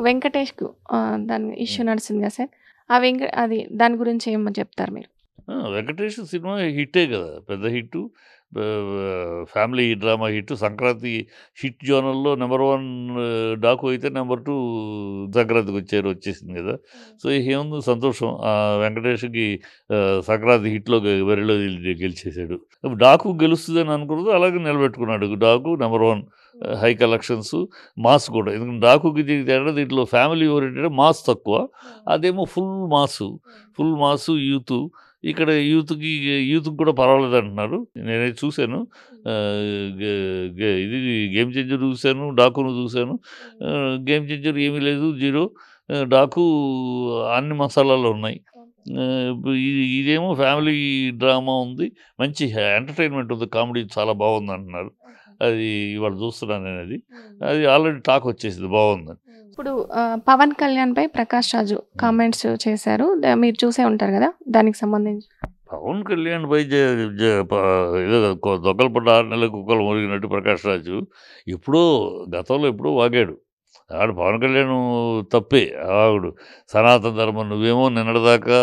వెంకటేష్‌కు దాని ఇష్యూ నడుస్తుంది కదా సార్. అది దాని గురించి ఏమో చెప్తారు మీరు? వెంకటేష్ సినిమా హిట్టే కదా! పెద్ద hit. Family drama hit. Sankranti hit జోనర్‌లో నంబర్ 1 డాకు అయితే నంబర్ 2 సంక్రాంతికొచ్చారు వచ్చేసింది కదా! సో, ఏముంది సంతోషం. వెంకటేష్‌కి సంక్రాంతి హిట్‌లో బరిలో గెలిచేసాడు. డాకు గెలుస్తదని అనుకున్నది అలాగే నిలబెట్టుకున్నాడు. Daaku number 1 high collections, mass కూడా. ఎందుకంటే డాకుకి దీనికి తేడా దీంట్లో ఫ్యామిలీ ఓరియెంటెడ్, మాస్ తక్కువ. అదేమో ఫుల్ మాసు యూతు. ఇక్కడ యూత్‌కి కూడా పర్వాలేదంటున్నారు. నేనైతే చూసాను. గె గె ఇది 'గేమ్ చేంజర్' చూసాను. 'డాకును' చూసాను. 'గేమ్ చేంజర్' ఏమీ లేదు. 0. 'డాకు' అన్ని మసాలాలు ఉన్నాయి. ఇదేమో ఫ్యామిలీ డ్రామా ఉంది. మంచి ఎంటర్‌టైన్‌మెంట్ ఉంది. కామెడీ చాలా బావుందంటున్నారు. అది ఇవాళ చూస్తున్నాను నేనది. అది ఆల్రెడీ టాక్ వచ్చేసింది బావుందని. ఇప్పుడు పవన్ కళ్యాణ్‌పై ప్రకాష్ రాజు కామెంట్స్ చేశారు. మీరు చూసే ఉంటారు కదా! దానికి సంబంధించి. పవన్ కళ్యాణ్‌పై జ జ ప ఏదో దొంగలు పడ్డ 6 నెలలకు కుక్కలు మురిగినట్టు ప్రకాష్ రాజు గతంలో ఎప్పుడో వాగాడు. పవన్ కళ్యాణ్ తప్పే ఆవిడు సనాతన ధర్మం నువ్వేమో నిన్నటిదాకా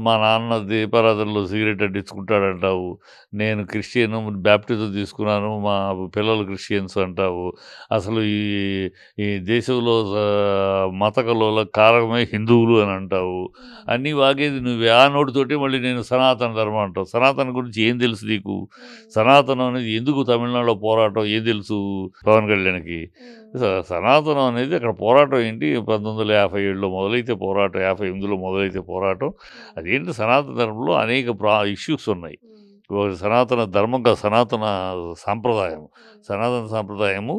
మా నాన్న దీపారాధనలో సిగరెట్ అంటించుకుంటాడంటావు. నేను క్రిస్టియను బాప్టిజం తీసుకున్నాను. మా పిల్లలు క్రిస్టియన్స్ అంటావు. అసలు ఈ దేశంలో మత కల్లోల కారకమే హిందువులు అని అంటావు. అన్నీ వాగేది నువ్వే. ఆ నోటితోటి మళ్ళీ నేను సనాతన ధర్మం అంటావు. సనాతన గురించి ఏం తెలుసు నీకు? సనాతనం అనేది ఎందుకు తమిళనాడులో పోరాటం ఏం తెలుసు పవన్ కళ్యాణ్‌కి? సనాతనం అనేది అక్కడ పోరాటం ఏంటి? 1957లో మొదలైతే పోరాటం, 58లో మొదలైతే పోరాటం. అదేంటి సనాతన ధర్మంలో అనేక ఇష్యూస్ ఉన్నాయి. సనాతన ధర్మం కాదు, సనాతన సాంప్రదాయం. సనాతన సాంప్రదాయము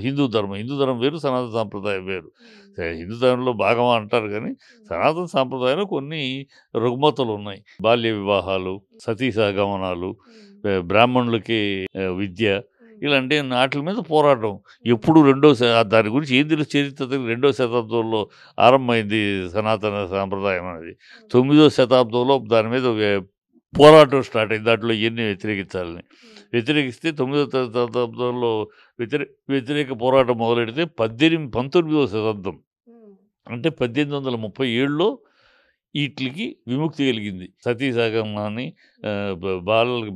హిందూ ధర్మం. హిందూ ధర్మం వేరు, సనాతన సాంప్రదాయం వేరు. హిందూ ధర్మంలో భాగమా అంటారు కానీ, సనాతన సాంప్రదాయంలో కొన్ని రుగ్మతలున్నాయి. బాల్య వివాహాలు, సతీ సహగమనాలు, బ్రాహ్మణులకి విద్య, ఇలాంటి ఆటిల మీద పోరాటం. ఎప్పుడు దాని గురించి ఏం తెలుసు చరిత్ర? 2వ శతాబ్దంలో ఆరంభమైంది సనాతన సాంప్రదాయం అనేది. 9వ శతాబ్దంలో దాని మీద పోరాటం స్టార్ట్ అయింది. దాంట్లో ఇయన్నీ వ్యతిరేకించాలని. వ్యతిరేకిస్తే 9వ శతాబ్దంలో వ్యతిరేక పోరాటం మొదలెడితే 19వ శతాబ్దం అంటే 1837లో ఈట్లికి విముక్తి కలిగింది. సతీ సహగమనాన్ని,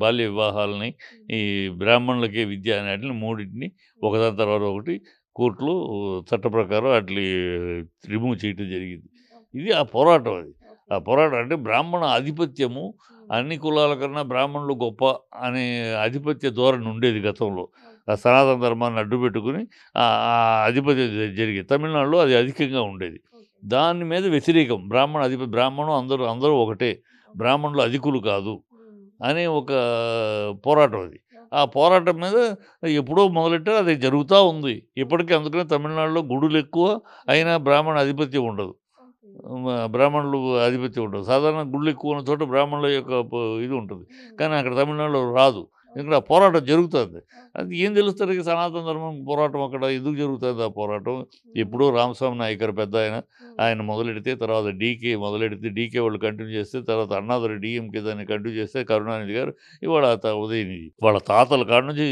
బాల్య వివాహాలని, ఈ బ్రాహ్మణులకే విద్య అనే ఆటిని మూడింటిని ఒకదాని తర్వాత ఒకటి కోర్టులో చట్ట ప్రకారం ఆటిని రిమూవ్ చేయటం జరిగింది. ఇది ఆ పోరాటం అది. ఆ పోరాటం అంటే బ్రాహ్మణ ఆధిపత్యము అన్ని కులాల కన్నా బ్రాహ్మణులు గొప్ప అనే ఆధిపత్య ధోరణి ఉండేది గతంలో. ఆ సనాతన ధర్మాన్ని అడ్డుపెట్టుకుని ఆ ఆధిపత్యం జరిగేది. తమిళనాడులో అది అధికంగా ఉండేది. దాని మీద వ్యతిరేకం. బ్రాహ్మణం అందరూ ఒకటే. బ్రాహ్మణులు అధికులు కాదు అనే ఒక పోరాటం అది. ఆ పోరాటం మీద ఎప్పుడో మొదలెట్టారు. అది జరుగుతా ఉంది. ఇప్పటికీ అందుకనే తమిళనాడులో గుడులెక్కువ, అయినా బ్రాహ్మణ ఆధిపత్యం ఉండదు. బ్రాహ్మణులు ఆధిపత్యం ఉండదు. సాధారణ గుళ్ళెక్కువ ఉన్న చోట బ్రాహ్మణుల యొక్క ఇది ఉంటుంది. కానీ అక్కడ తమిళనాడులో రాదు. ఎందుకంటే ఆ పోరాటం జరుగుతుంది. అది ఏం తెలుస్తుంది సనాతన ధర్మం పోరాటం అక్కడ ఎందుకు జరుగుతుంది ఆ పోరాటం? ఎప్పుడో రామస్వామి నాయకర్ ఆయన మొదలెడితే, తర్వాత డీకే వాళ్ళు కంటిన్యూ చేస్తే, తర్వాత అన్నాదురై డీఎంకే దాన్ని కంటిన్యూ చేస్తే, కరుణానిధి గారు ఇవాళ ఉదయనిధి. వాళ్ళ తాతల కాడ నుంచి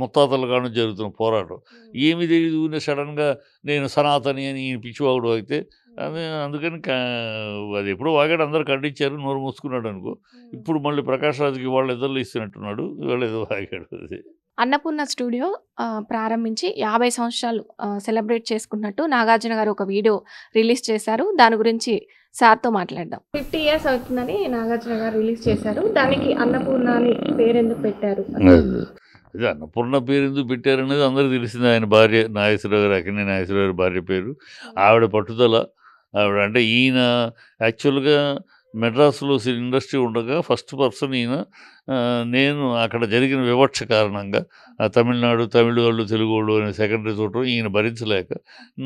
ముత్తాతల కాడ నుంచి జరుగుతున్న పోరాటం. ఏమి తెలియదు సడన్గా నేను సనాతని అని పిచ్చివాగుడు అయితే అందుకని అది ఎప్పుడో వాగాడు, అందరూ ఖండించారు, నోరు మూసుకున్నాడు అనుకో. ఇప్పుడు మళ్ళీ ప్రకాష్ రాజుకి వాళ్ళు ఎదురు ఇస్తున్నట్టున్నాడు, ఇవాళ ఏదో వాగాడు. అది అన్నపూర్ణ స్టూడియో ప్రారంభించి 50 సంవత్సరాలు సెలబ్రేట్ చేసుకున్నట్టు నాగార్జున గారు ఒక వీడియో రిలీజ్ చేశారు. దాని గురించి సార్తో మాట్లాడదాం. 50 ఇయర్స్ అవుతుందని నాగార్జున గారు రిలీజ్ చేశారు. దానికి అన్నపూర్ణ అని పేరు ఎందుకు పెట్టారు? అదే అన్నపూర్ణ పేరు ఎందుకు పెట్టారనేది అందరికీ తెలిసింది. ఆయన భార్య నాగేశ్వరరావు గారు, అక్కినేని నాగేశ్వరరావు గారి భార్య పేరు. ఆవిడ పట్టుదల. అంటే ఈయన యాక్చువల్గా మెడ్రాస్లో ఇండస్ట్రీ ఉండగా ఫస్ట్ పర్సన్ ఈయన. నేను అక్కడ జరిగిన వివక్ష కారణంగా తమిళనాడు, తమిళ వాళ్ళు, తెలుగు వాళ్ళు అనే సెకండరీ చూడటం ఈయన భరించలేక,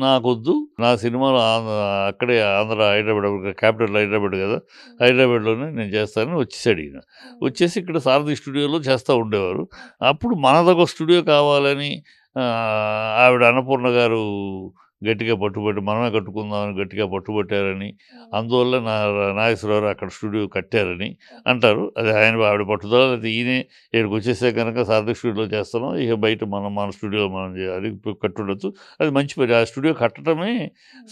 నాకొద్దు, నా సినిమాలు అక్కడే హైదరాబాద్, క్యాపిటల్ హైదరాబాద్ కదా, హైదరాబాద్లోనే నేను చేస్తానని వచ్చేసాడు ఈయన. వచ్చేసి ఇక్కడ సారథి స్టూడియోలో చేస్తూ ఉండేవారు. అప్పుడు మనదొక స్టూడియో కావాలని ఆవిడ అన్నపూర్ణ గారు గట్టిగా పట్టుబట్టి మనమే కట్టుకుందామని గట్టిగా పట్టుబట్టారని, అందువల్ల నాగేశ్వరరావు అక్కడ స్టూడియో కట్టారని అంటారు. అది ఆవిడ పట్టుదల. లేకపోతే ఈయనే ఇక్కడికి వచ్చేస్తే కనుక సార్థక్ స్టూడియోలో చేస్తున్నాం, ఇక బయట మన స్టూడియోలో మనం చేయాలి కట్టుండొచ్చు. అది మంచి పని. ఆ స్టూడియో కట్టడమే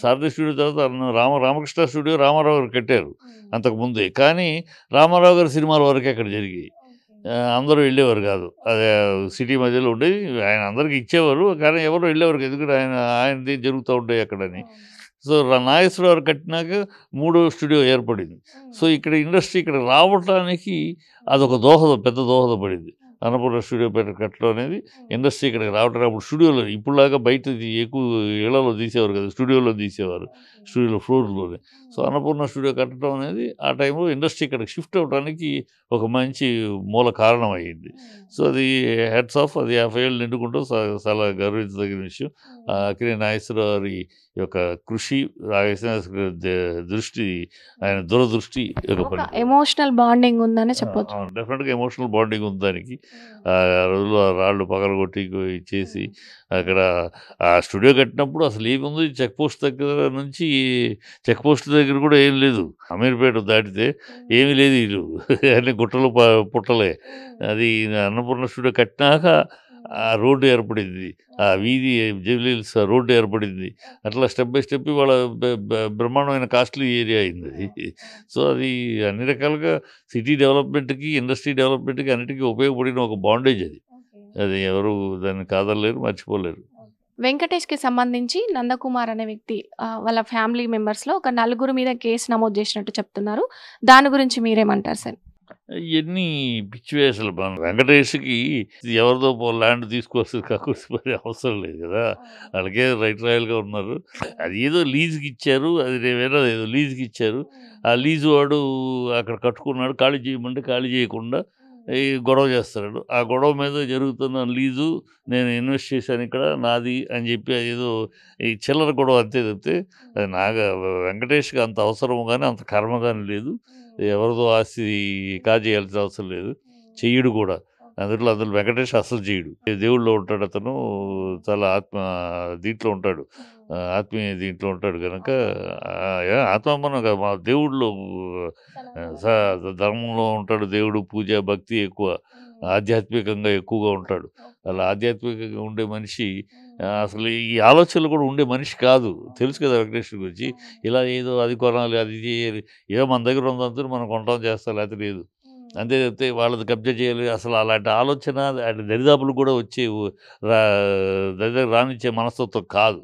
సార్థక్ స్టూడియో తర్వాత రామకృష్ణ స్టూడియో రామారావు గారు కట్టారు అంతకుముందే. కానీ రామారావు గారి సినిమాల వరకే అక్కడ జరిగాయి. అందరూ వెళ్ళేవారు కాదు. అదే సిటీ మధ్యలో ఉండేది. ఆయన అందరికి ఇచ్చేవారు, కానీ ఎవరు వెళ్ళేవారు కాదు. ఎందుకంటే ఆయనది జరుగుతూ ఉంటాయి అక్కడని. సో నాగేశ్వరరావు కట్టినాక మూడో స్టూడియో ఏర్పడింది. సో ఇక్కడ ఇండస్ట్రీ ఇక్కడ రావటానికి అదొక పెద్ద దోహదపడింది. అన్నపూర్ణ స్టూడియో కట్టడం అనేది ఇండస్ట్రీ ఇక్కడికి రావటం. అప్పుడు స్టూడియోలో ఇప్పుడులాగా బయట ఎక్కువ ఇళ్లలో తీసేవారు కదా, స్టూడియోలో తీసేవారు, స్టూడియోలో ఫ్లోర్లోనే. సో అన్నపూర్ణ స్టూడియో కట్టడం అనేది ఆ టైంలో ఇండస్ట్రీ ఇక్కడికి షిఫ్ట్ అవ్వడానికి ఒక మంచి మూల కారణం అయ్యింది. సో అది హెడ్స్ ఆఫ్, అది 50 ఏళ్ళు నిండుకుంటూ చాలా గర్వించదగిన విషయం. అక్కినేని నాగేశ్వరరావు యొక్క కృషి, దృష్టి, ఆయన దూరదృష్టి ఎమోషనల్ బాండింగ్ ఉందని చెప్పొచ్చు. డెఫినెట్గా ఎమోషనల్ బాండింగ్ ఉంది దానికి. ఆ రోజుల్లో రాళ్ళు పగలగొట్టి చేసి అక్కడ ఆ స్టూడియో కట్టినప్పుడు అసలు ఏముంది, చెక్ పోస్ట్ దగ్గర నుంచి చెక్ పోస్ట్ దగ్గర కూడా ఏం లేదు. అమీర్పేట దాటితే ఏమీ లేదు, ఇల్లు అన్ని గుట్టలు పుట్టలే. అది అన్నపూర్ణ స్టూడియో కట్టినాక ఆ రోడ్డు ఏర్పడింది, ఆ వీధి జూబ్లీహిల్స్ రోడ్డు ఏర్పడింది. అట్లా స్టెప్ బై స్టెప్ వాళ్ళ బ్రహ్మాండమైన కాస్ట్లీ ఏరియా అయింది అది. సో అది అన్ని రకాలుగా సిటీ డెవలప్మెంట్కి, ఇండస్ట్రీ డెవలప్మెంట్కి అన్నిటికీ ఉపయోగపడిన ఒక బాండేజ్ అది. అది ఎవరు దాన్ని కాదనలేరు, మర్చిపోలేరు. వెంకటేష్కి సంబంధించి నందకుమార్ అనే వ్యక్తి వాళ్ళ ఫ్యామిలీ మెంబర్స్లో ఒక 4 మీద కేసు నమోదు చేసినట్టు చెప్తున్నారు. దాని గురించి మీరేమంటారు సార్? ఇవన్నీ పిచ్చి వేషాలు. వెంకటేష్కి ఎవరిదో ల్యాండ్ తీసుకొస్తే అవసరం లేదు కదా, వాళ్ళకే రైట్ రాయల్గా ఉన్నారు. అది ఏదో లీజుకి ఇచ్చారు, అది వేరే ఏదో లీజుకి ఇచ్చారు. ఆ లీజు వాడు అక్కడ కట్టుకున్నాడు, ఖాళీ చేయమంటే ఖాళీ చేయకుండా ఈ గొడవ చేస్తాడు. ఆ గొడవ మీద జరుగుతున్న లీజు నేను ఇన్వెస్ట్ చేశాను ఇక్కడ నాది అని చెప్పి ఏదో ఈ చిల్లర గొడవ అంతే తప్పితే అది వెంకటేష్కి అంత అవసరం కానీ అంత కర్మ కానీ లేదు. ఎవరిదో ఆస్తి కాజేయాల్సిన అవసరం లేదు, చెయ్యడు కూడా. అందులో వెంకటేష్ అసలు చేయడు. దేవుళ్ళలో ఉంటాడు అతను, చాలా దీంట్లో ఉంటాడు, ఆత్మీయ దీంట్లో ఉంటాడు కనుక ఆత్మమ్మను మా దేవుళ్ళు ధర్మంలో ఉంటాడు. దేవుడు పూజ భక్తి ఎక్కువ, ఆధ్యాత్మికంగా ఎక్కువగా ఉంటాడు. అలా ఆధ్యాత్మికంగా ఉండే మనిషి అసలు ఈ ఆలోచనలు కూడా ఉండే మనిషి కాదు. తెలుసు కదా వెంకటేశ్వర గురించి. ఇలా ఏదో అది కొనాలి, అది చేయాలి, ఏదో మన దగ్గర ఉందంతా మనం కొంటాం చేస్తాం, లేకపోతే లేదు అంతే చెప్తే వాళ్ళది కబ్జా చేయాలి. అసలు అలాంటి ఆలోచన దరిదాపులు కూడా వచ్చే దగ్గర రానిచ్చే మనస్తత్వం కాదు.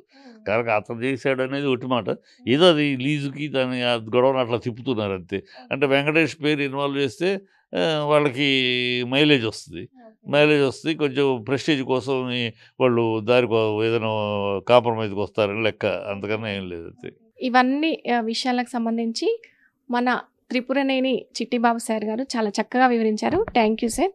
కనుక అతను చేశాడు అనేది ఒకటి మాట. ఏదో అది లీజుకి దాని గొడవను అట్లా తిప్పుతున్నారు అంతే. అంటే వెంకటేష్ పేరు ఇన్వాల్వ్ చేస్తే వాళ్ళకి మైలేజ్ వస్తుంది, కొంచెం ప్రెస్టేజ్ కోసం వాళ్ళు ఏదైనా కాంప్రమైజ్కి వస్తారని లెక్క, అంతకన్నా ఏం లేదు అంతే. ఇవన్నీ విషయాలకు సంబంధించి మన త్రిపురనేని చిట్టిబాబు సార్ గారు చాలా చక్కగా వివరించారు. Thank you sir.